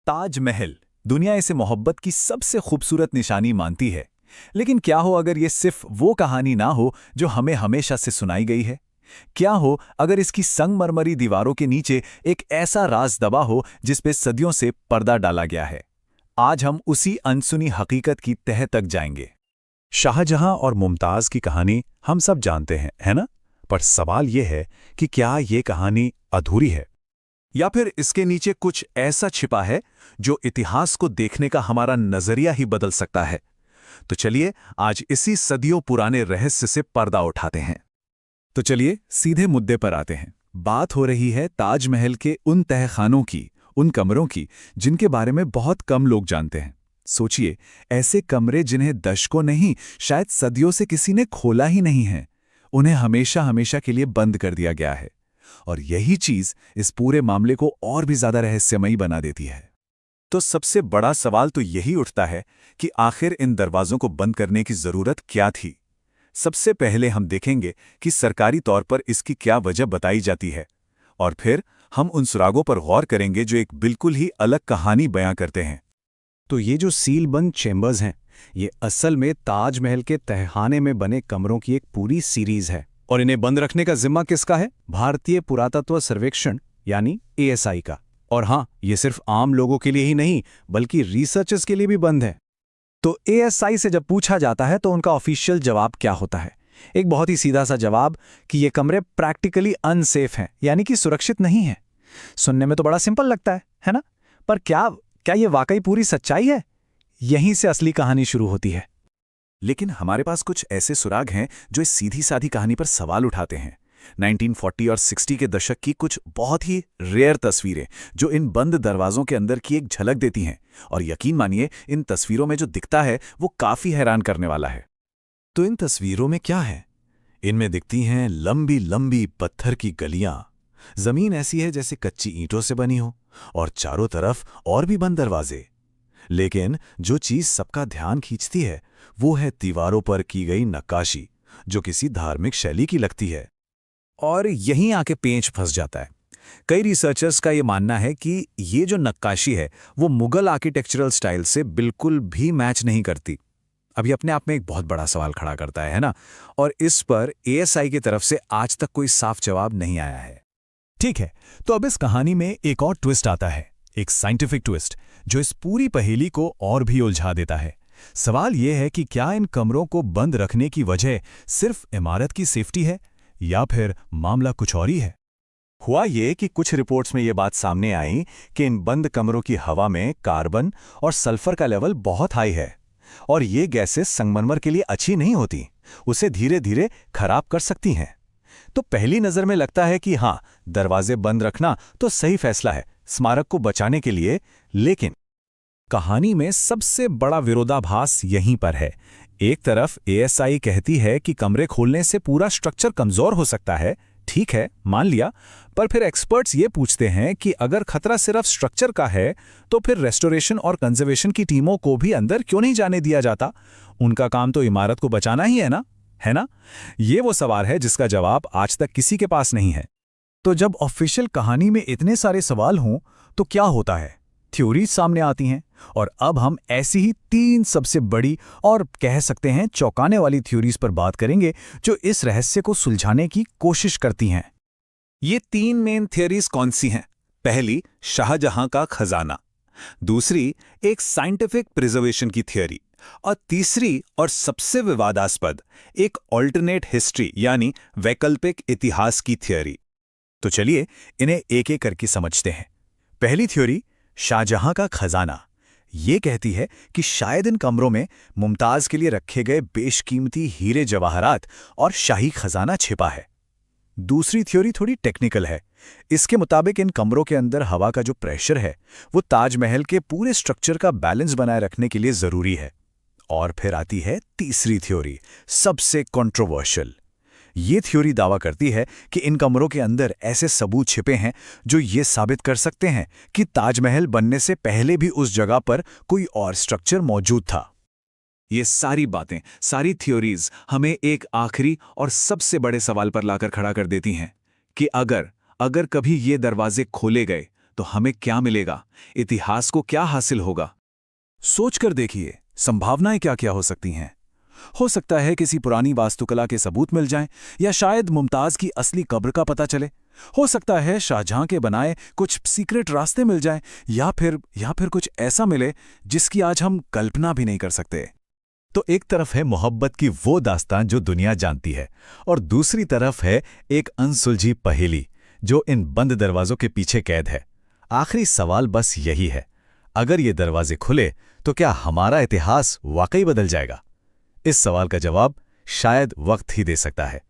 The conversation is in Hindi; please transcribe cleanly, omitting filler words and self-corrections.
ताजमहल दुनिया इसे मोहब्बत की सबसे खूबसूरत निशानी मानती है। लेकिन क्या हो अगर ये सिर्फ वो कहानी ना हो जो हमें हमेशा से सुनाई गई है? क्या हो अगर इसकी संगमरमरी दीवारों के नीचे एक ऐसा राज दबा हो जिस पे सदियों से पर्दा डाला गया है? आज हम उसी अनसुनी हकीकत की तह तक जाएंगे। शाहजहां और मुमताज की कहानी हम सब जानते हैं, है ना? पर सवाल यह है कि क्या ये कहानी अधूरी है, या फिर इसके नीचे कुछ ऐसा छिपा है जो इतिहास को देखने का हमारा नजरिया ही बदल सकता है। तो चलिए आज इसी सदियों पुराने रहस्य से पर्दा उठाते हैं। तो चलिए सीधे मुद्दे पर आते हैं। बात हो रही है ताजमहल के उन तहखानों की, उन कमरों की जिनके बारे में बहुत कम लोग जानते हैं। सोचिए, ऐसे कमरे जिन्हें दशकों नहीं, शायद सदियों से किसी ने खोला ही नहीं है। उन्हें हमेशा हमेशा के लिए बंद कर दिया गया है। और यही चीज इस पूरे मामले को और भी ज्यादा रहस्यमयी बना देती है। तो सबसे बड़ा सवाल तो यही उठता है कि आखिर इन दरवाजों को बंद करने की जरूरत क्या थी। सबसे पहले हम देखेंगे कि सरकारी तौर पर इसकी क्या वजह बताई जाती है, और फिर हम उन सुरागों पर गौर करेंगे जो एक बिल्कुल ही अलग कहानी बयां करते हैं। तो ये जो सीलबंद चेंबर्स हैं, ये असल में ताजमहल के तहखाने में बने कमरों की एक पूरी सीरीज है। और इन्हें बंद रखने का जिम्मा किसका है? भारतीय पुरातत्व सर्वेक्षण यानी एएसआई का। और हाँ, ये सिर्फ आम लोगों के लिए ही नहीं बल्कि रिसर्चर्स के लिए भी बंद है। तो एएसआई से जब पूछा जाता है तो उनका ऑफिशियल जवाब क्या होता है? एक बहुत ही सीधा सा जवाब कि ये कमरे प्रैक्टिकली अनसेफ हैं, यानी कि सुरक्षित नहीं है। सुनने में तो बड़ा सिंपल लगता है ना? पर क्या ये वाकई पूरी सच्चाई है? यहीं से असली कहानी शुरू होती है। लेकिन हमारे पास कुछ ऐसे सुराग हैं जो इस सीधी साधी कहानी पर सवाल उठाते हैं। 1940 और 60 के दशक की कुछ बहुत ही रेयर तस्वीरें जो इन बंद दरवाजों के अंदर की एक झलक देती हैं, और यकीन मानिए इन तस्वीरों में जो दिखता है वो काफी हैरान करने वाला है। तो इन तस्वीरों में क्या है? इनमें दिखती हैं लंबी लंबी पत्थर की गलियां। जमीन ऐसी है जैसे कच्ची ईंटों से बनी हो, और चारों तरफ और भी बंद दरवाजे। लेकिन जो चीज सबका ध्यान खींचती है वो है दीवारों पर की गई नक्काशी, जो किसी धार्मिक शैली की लगती है। और यहीं आके पेंच फंस जाता है। कई रिसर्चर्स का ये मानना है कि ये जो नक्काशी है वो मुगल आर्किटेक्चरल स्टाइल से बिल्कुल भी मैच नहीं करती। अब ये अपने आप में एक बहुत बड़ा सवाल खड़ा करता है ना? और इस पर एएसआई की तरफ से आज तक कोई साफ जवाब नहीं आया है। ठीक है, तो अब इस कहानी में एक और ट्विस्ट आता है, एक साइंटिफिक ट्विस्ट जो इस पूरी पहेली को और भी उलझा देता है। सवाल यह है कि क्या इन कमरों को बंद रखने की वजह सिर्फ इमारत की सेफ्टी है, या फिर मामला कुछ और ही है? हुआ ये कि कुछ रिपोर्ट्स में ये बात सामने आई कि इन बंद कमरों की हवा में कार्बन और सल्फर का लेवल बहुत हाई है, और ये गैसेस संगमरमर के लिए अच्छी नहीं होती, उसे धीरे धीरे खराब कर सकती हैं। तो पहली नजर में लगता है कि हाँ, दरवाजे बंद रखना तो सही फैसला है स्मारक को बचाने के लिए। लेकिन कहानी में सबसे बड़ा विरोधाभास यहीं पर है। एक तरफ एएसआई कहती है कि कमरे खोलने से पूरा स्ट्रक्चर कमजोर हो सकता है। ठीक है, मान लिया। पर फिर एक्सपर्ट्स ये पूछते हैं कि अगर खतरा सिर्फ स्ट्रक्चर का है तो फिर रेस्टोरेशन और कंजर्वेशन की टीमों को भी अंदर क्यों नहीं जाने दिया जाता? उनका काम तो इमारत को बचाना ही है ना? ये वो सवाल है जिसका जवाब आज तक किसी के पास नहीं है। तो जब ऑफिशियल कहानी में इतने सारे सवाल हों तो क्या होता है? थ्योरीज सामने आती हैं, और अब हम ऐसी ही 3 सबसे बड़ी और कह सकते हैं चौंकाने वाली थ्योरीज पर बात करेंगे जो इस रहस्य को सुलझाने की कोशिश करती हैं। ये 3 मेन थ्योरीज कौन सी हैं? पहली, शाहजहां का खजाना। दूसरी, एक साइंटिफिक प्रिजर्वेशन की थ्योरी। और तीसरी और सबसे विवादास्पद, एक ऑल्टरनेट हिस्ट्री यानी वैकल्पिक इतिहास की थ्योरी। तो चलिए इन्हें एक एक करके समझते हैं। पहली थ्योरी, शाहजहां का खजाना। ये कहती है कि शायद इन कमरों में मुमताज के लिए रखे गए बेशकीमती हीरे जवाहरात और शाही खजाना छिपा है। दूसरी थ्योरी थोड़ी टेक्निकल है। इसके मुताबिक इन कमरों के अंदर हवा का जो प्रेशर है वो ताजमहल के पूरे स्ट्रक्चर का बैलेंस बनाए रखने के लिए जरूरी है। और फिर आती है तीसरी थ्योरी, सबसे कंट्रोवर्शियल। ये थ्योरी दावा करती है कि इन कमरों के अंदर ऐसे सबूत छिपे हैं जो ये साबित कर सकते हैं कि ताजमहल बनने से पहले भी उस जगह पर कोई और स्ट्रक्चर मौजूद था। ये सारी बातें, सारी थ्योरीज हमें एक आखिरी और सबसे बड़े सवाल पर लाकर खड़ा कर देती हैं कि अगर कभी ये दरवाजे खोले गए तो हमें क्या मिलेगा? इतिहास को क्या हासिल होगा? सोचकर देखिए, संभावनाएं क्या क्या हो सकती हैं। हो सकता है किसी पुरानी वास्तुकला के सबूत मिल जाएं, या शायद मुमताज की असली कब्र का पता चले। हो सकता है शाहजहां के बनाए कुछ सीक्रेट रास्ते मिल जाएं, या फिर कुछ ऐसा मिले जिसकी आज हम कल्पना भी नहीं कर सकते। तो एक तरफ है मोहब्बत की वो दास्तान जो दुनिया जानती है, और दूसरी तरफ है एक अनसुलझी पहेली जो इन बंद दरवाजों के पीछे कैद है। आखिरी सवाल बस यही है, अगर ये दरवाजे खुले तो क्या हमारा इतिहास वाकई बदल जाएगा? इस सवाल का जवाब शायद वक्त ही दे सकता है।